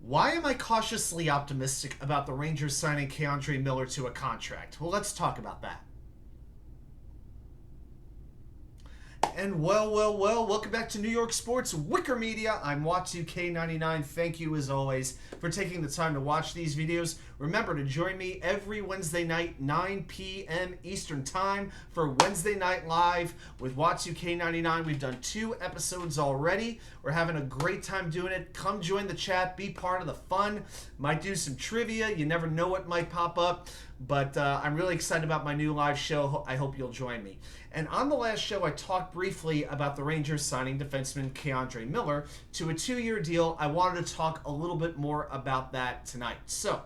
Why am I cautiously optimistic about the Rangers signing Kandremiller to a contract? Well, let's talk about that. And welcome back to New York Sports WickerMedia. I'm Watu-K99. Thank you, as always, for taking the time to watch these videos. Remember to join me every Wednesday night, 9 p.m. Eastern Time, for Wednesday Night Live with Watu-K99. We've done 2 episodes already. We're having a great time doing it. Come join the chat. Be part of the fun. Might do some trivia. You never know what might pop up. But I'm really excited about my new live show. I hope you'll join me. And on the last show, I talked briefly about the Rangers signing defenseman Kandremiller to a 2-year deal. I wanted to talk a little bit more about that tonight. So,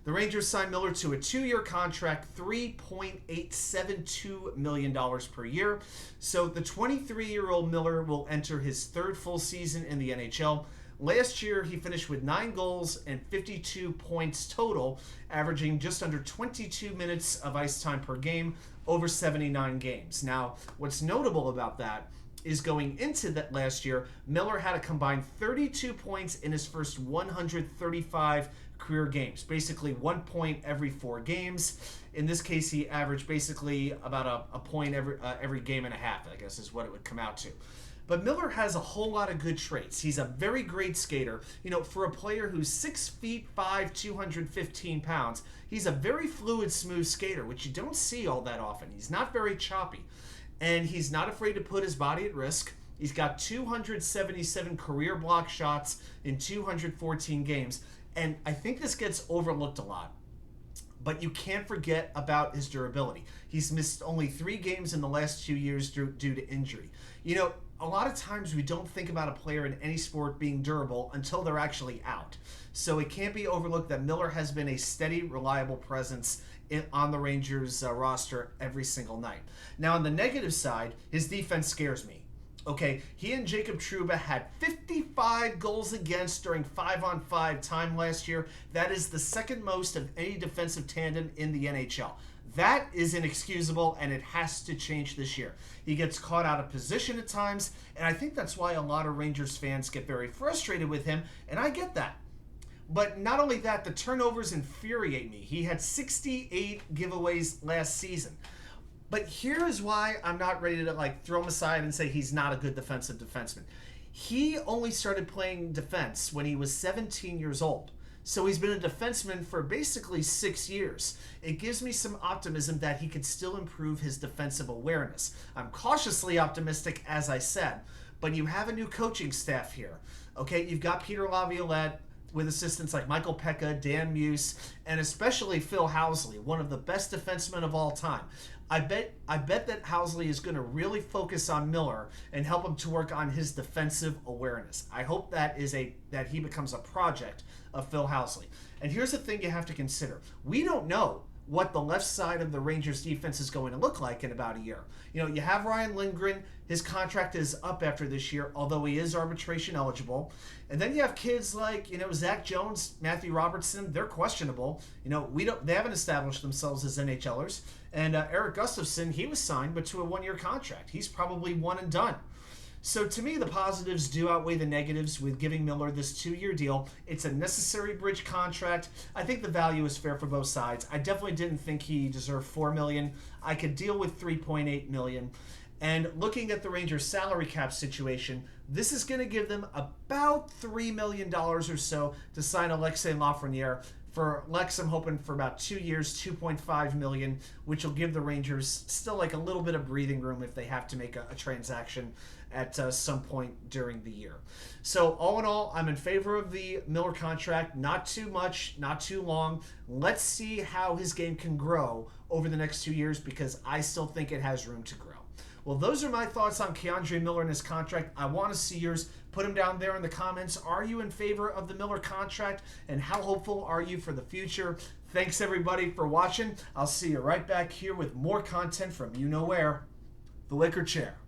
the Rangers signed Miller to a 2-year contract, $3.872 million per year. So, the 23-year-old Miller will enter his 3rd full season in the NHL. Last year, he finished with 9 goals and 52 points total, averaging just under 22 minutes of ice time per game over 79 games. Now, what's notable about that is going into that last year, Miller had a combined 32 points in his first 135 career games, basically 1 point every 4 games. In this case, he averaged basically about a point every game and a half, I guess is what it would come out to. But Miller has a whole lot of good traits. He's a very great skater. You know, for a player who's 6'5", 215 pounds, he's a very fluid, smooth skater, which you don't see all that often. He's not very choppy. And he's not afraid to put his body at risk. He's got 277 career block shots in 214 games. And I think this gets overlooked a lot. But you can't forget about his durability. He's missed only 3 games in the last 2 years due to injury. You know, a lot of times we don't think about a player in any sport being durable until they're actually out. So it can't be overlooked that Miller has been a steady, reliable presence on the Rangers roster every single night. Now, on the negative side, his defense scares me. Okay, he and jacobtrouba had 55 goals against during 5-on-5 time last year. That is the second most of any defensive tandem in the NHL. That is inexcusable, and it has to change this year. He gets caught out of position at times, and I think that's why a lot of Rangers fans get very frustrated with him, and I get that. But not only that, the turnovers infuriate me. He had 68 giveaways last season. But here is why I'm not ready to throw him aside and say he's not a good defensive defenseman. He only started playing defense when he was 17 years old. So he's been a defenseman for basically 6 years. It gives me some optimism that he could still improve his defensive awareness. I'm cautiously optimistic, as I said, but you have a new coaching staff here. Okay, you've got peterlaviolette with assistants like Michael Pekka, Dan Muse, and especially philhousley, one of the best defensemen of all time. I bet that Housley is going to really focus on Miller and help him to work on his defensive awareness. I hope that he becomes a project of philhousley. And here's the thing you have to consider. We don't know what the left side of the Rangers defense is going to look like in about a year. You know, you have Ryan his contract is up after this year, although he is arbitration eligible. And then you have kids like, Zach Jones, Matthew Robertson, they're questionable. They haven't established themselves as NHLers. And Eric Gustafsson, he was signed, but to a 1-year contract. He's probably one and done. So to me, the positives do outweigh the negatives with giving Miller this 2-year deal. It's a necessary bridge contract. I think the value is fair for both sides. I definitely didn't think he deserved $4 million. I could deal with $3.8 million. And looking at the Rangers' salary cap situation, this is going to give them about $3 million or so to sign Alexislafreniere. For Lex, I'm hoping for about 2 years, $2.5 million, which will give the Rangers still a little bit of breathing room if they have to make a transaction at some point during the year. So all in all, I'm in favor of the Miller contract. Not too much, not too long. Let's see how his game can grow over the next 2 years, because I still think it has room to grow. Well, those are my thoughts on Kandremiller and his contract. I want to see yours. Put them down there in the comments. Are you in favor of the Miller contract? And how hopeful are you for the future? Thanks, everybody, for watching. I'll see you right back here with more content from you know where, the Wicker Chair.